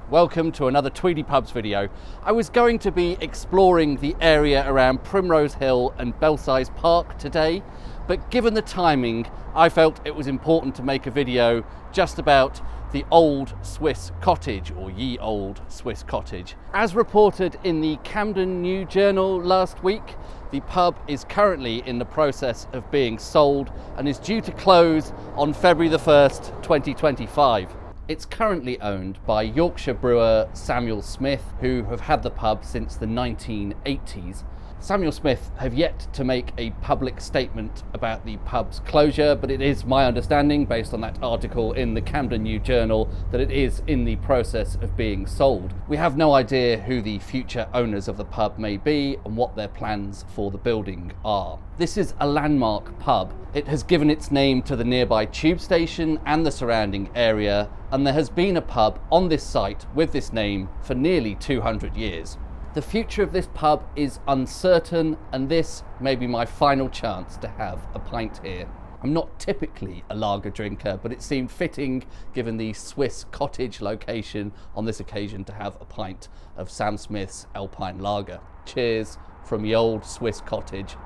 welcome to another Tweedy Pubs video. I was going to be exploring the area around Primrose Hill and Belsize Park today, but given the timing, I felt it was important to make a video just about the Old Swiss Cottage, or Ye Olde Swiss Cottage. As reported in the Camden New Journal last week, the pub is currently in the process of being sold and is due to close on February the 1st, 2025. It's currently owned by Yorkshire brewer Samuel Smith, who have had the pub since the 1980s. Samuel Smith have yet to make a public statement about the pub's closure, but it is my understanding, based on that article in the Camden New Journal, that it is in the process of being sold. We have no idea who the future owners of the pub may be and what their plans for the building are. This is a landmark pub. It has given its name to the nearby tube station and the surrounding area, and there has been a pub on this site with this name for nearly 200 years. The future of this pub is uncertain, and this may be my final chance to have a pint here. I'm not typically a lager drinker, but it seemed fitting, given the Swiss Cottage location on this occasion, to have a pint of Sam Smith's Alpine Lager. Cheers from Ye Olde Swiss Cottage,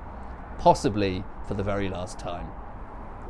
possibly for the very last time.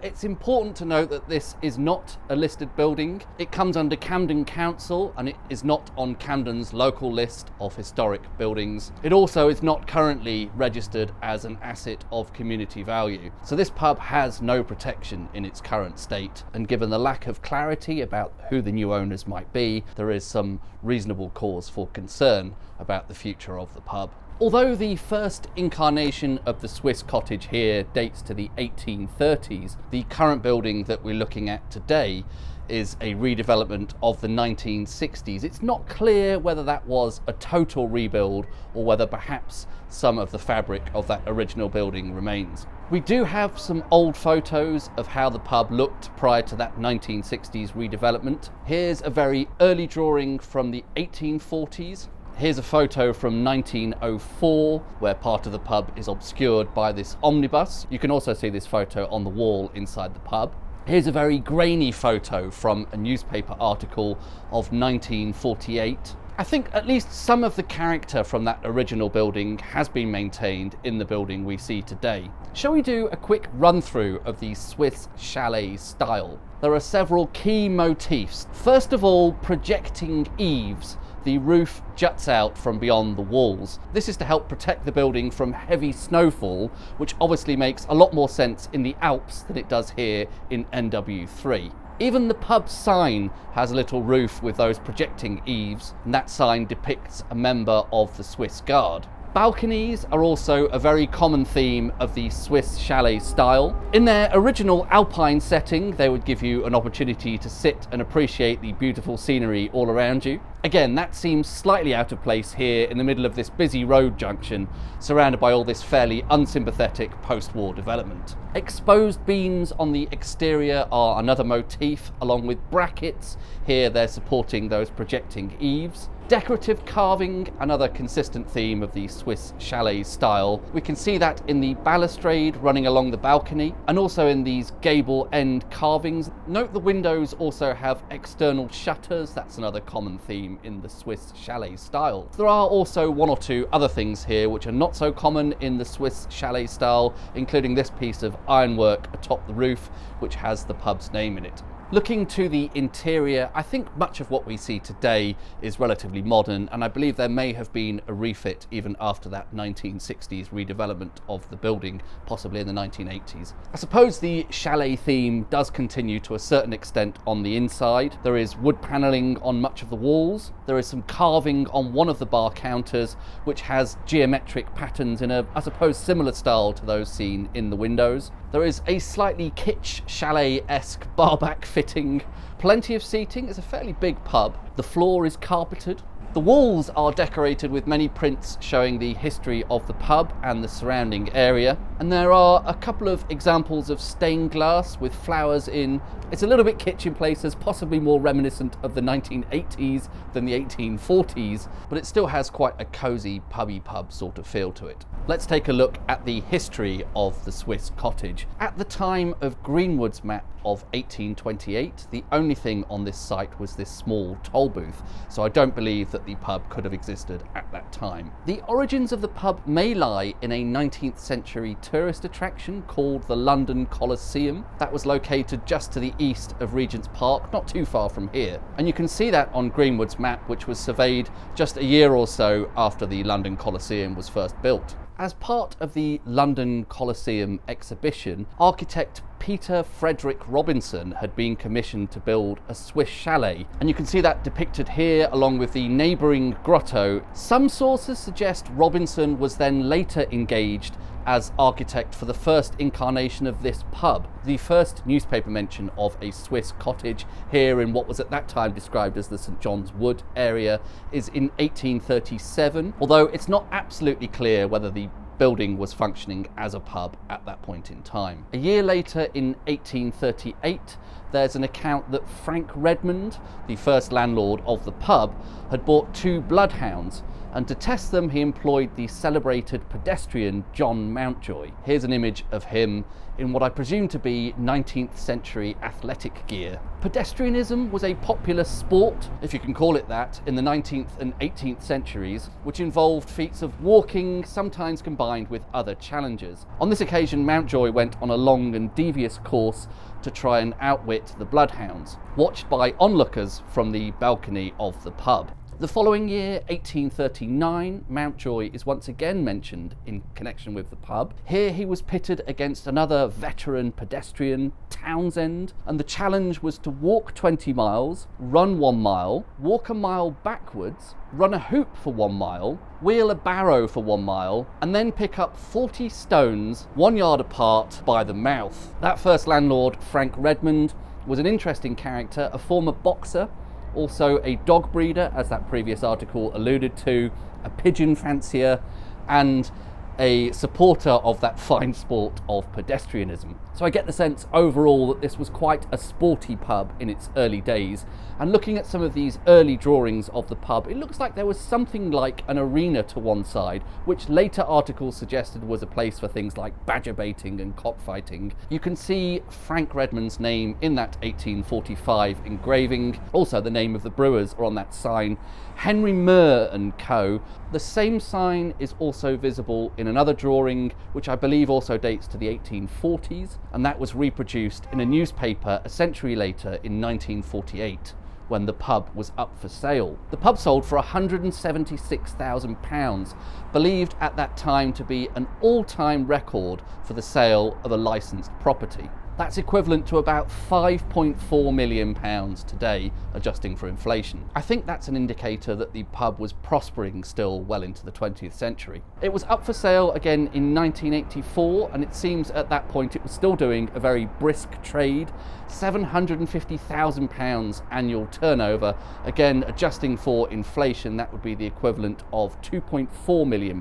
It's important to note that this is not a listed building. It comes under Camden Council and it is not on Camden's local list of historic buildings. It also is not currently registered as an asset of community value. So this pub has no protection in its current state, and given the lack of clarity about who the new owners might be, there is some reasonable cause for concern about the future of the pub. Although the first incarnation of the Swiss cottage here dates to the 1830s, the current building that we're looking at today is a redevelopment of the 1960s. It's not clear whether that was a total rebuild or whether perhaps some of the fabric of that original building remains. We do have some old photos of how the pub looked prior to that 1960s redevelopment. Here's a very early drawing from the 1840s. Here's a photo from 1904 where part of the pub is obscured by this omnibus. You can also see this photo on the wall inside the pub. Here's a very grainy photo from a newspaper article of 1948. I think at least some of the character from that original building has been maintained in the building we see today. Shall we do a quick run through of the Swiss chalet style? There are several key motifs. First of all, projecting eaves. The roof juts out from beyond the walls. This is to help protect the building from heavy snowfall, which obviously makes a lot more sense in the Alps than it does here in NW3. Even the pub sign has a little roof with those projecting eaves, and that sign depicts a member of the Swiss Guard. Balconies are also a very common theme of the Swiss chalet style. In their original Alpine setting, they would give you an opportunity to sit and appreciate the beautiful scenery all around you. Again, that seems slightly out of place here in the middle of this busy road junction, surrounded by all this fairly unsympathetic post-war development. Exposed beams on the exterior are another motif, along with brackets. Here they're supporting those projecting eaves. Decorative carving, another consistent theme of the Swiss chalet style. We can see that in the balustrade running along the balcony and also in these gable end carvings. Note the windows also have external shutters. That's another common theme in the Swiss chalet style. There are also one or two other things here which are not so common in the Swiss chalet style, including this piece of ironwork atop the roof which has the pub's name in it. Looking to the interior, I think much of what we see today is relatively modern, and I believe there may have been a refit even after that 1960s redevelopment of the building, possibly in the 1980s. I suppose the chalet theme does continue to a certain extent on the inside. There is wood panelling on much of the walls. There is some carving on one of the bar counters, which has geometric patterns in a, I suppose, similar style to those seen in the windows. There is a slightly kitsch chalet-esque barback fitting. Plenty of seating. It's a fairly big pub. The floor is carpeted. The walls are decorated with many prints showing the history of the pub and the surrounding area. And there are a couple of examples of stained glass with flowers in. It's a little bit kitsch in places, possibly more reminiscent of the 1980s than the 1840s, but it still has quite a cosy pubby pub sort of feel to it. Let's take a look at the history of the Swiss cottage. At the time of Greenwood's map of 1828. The only thing on this site was this small toll booth, so I don't believe that the pub could have existed at that time. The origins of the pub may lie in a 19th century tourist attraction called the London Coliseum. That was located just to the east of Regent's Park, not too far from here. And you can see that on Greenwood's map, which was surveyed just a year or so after the London Coliseum was first built. As part of the London Coliseum exhibition, architect Peter Frederick Robinson had been commissioned to build a Swiss chalet, and you can see that depicted here along with the neighbouring grotto. Some sources suggest Robinson was then later engaged as architect for the first incarnation of this pub. The first newspaper mention of a Swiss cottage here in what was at that time described as the St John's Wood area is in 1837, although it's not absolutely clear whether the building was functioning as a pub at that point in time. A year later, in 1838, there's an account that Frank Redmond, the first landlord of the pub, had bought 2 bloodhounds, and to test them he employed the celebrated pedestrian John Mountjoy. Here's an image of him in what I presume to be 19th century athletic gear. Pedestrianism was a popular sport, if you can call it that, in the 19th and 18th centuries, which involved feats of walking, sometimes combined with other challenges. On this occasion, Mountjoy went on a long and devious course to try and outwit the bloodhounds, watched by onlookers from the balcony of the pub. The following year, 1839, Mountjoy is once again mentioned in connection with the pub. Here he was pitted against another veteran pedestrian, Townsend, and the challenge was to walk 20 miles, run 1 mile, walk a mile backwards, run a hoop for 1 mile, wheel a barrow for 1 mile, and then pick up 40 stones 1 yard apart by the mouth. That first landlord, Frank Redmond, was an interesting character, a former boxer, also a dog breeder, as that previous article alluded to, a pigeon fancier, and a supporter of that fine sport of pedestrianism. So I get the sense overall that this was quite a sporty pub in its early days, and looking at some of these early drawings of the pub, it looks like there was something like an arena to one side, which later articles suggested was a place for things like badger baiting and cockfighting. You can see Frank Redmond's name in that 1845 engraving. Also the name of the brewers are on that sign, Henry Murr and Co. The same sign is also visible in another drawing, which I believe also dates to the 1840s, and that was reproduced in a newspaper a century later in 1948, when the pub was up for sale. The pub sold for £176,000, believed at that time to be an all-time record for the sale of a licensed property. That's equivalent to about £5.4 million today, adjusting for inflation. I think that's an indicator that the pub was prospering still well into the 20th century. It was up for sale again in 1984, and it seems at that point it was still doing a very brisk trade. £750,000 annual turnover. Again, adjusting for inflation, that would be the equivalent of £2.4 million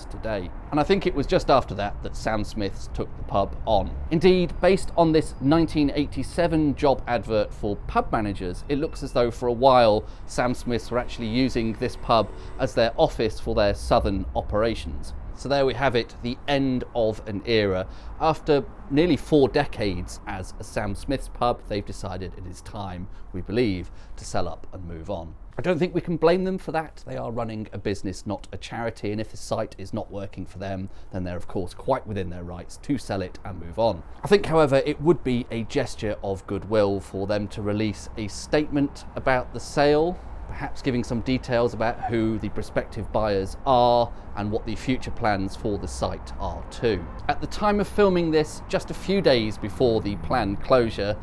today. And I think it was just after that that Sam Smith's took the pub on. Indeed, based on this 1987 job advert for pub managers, it looks as though for a while Sam Smiths were actually using this pub as their office for their southern operations. So there we have it, the end of an era. After nearly 4 decades as a Sam Smith's pub, they've decided it is time, we believe, to sell up and move on. I don't think we can blame them for that. They are running a business, not a charity, and if the site is not working for them, then they're of course quite within their rights to sell it and move on. I think, however, it would be a gesture of goodwill for them to release a statement about the sale, perhaps giving some details about who the prospective buyers are and what the future plans for the site are too. At the time of filming this, just a few days before the planned closure,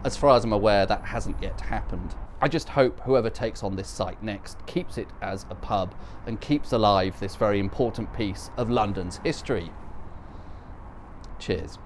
as far as I'm aware, that hasn't yet happened. I just hope whoever takes on this site next keeps it as a pub and keeps alive this very important piece of London's history. Cheers.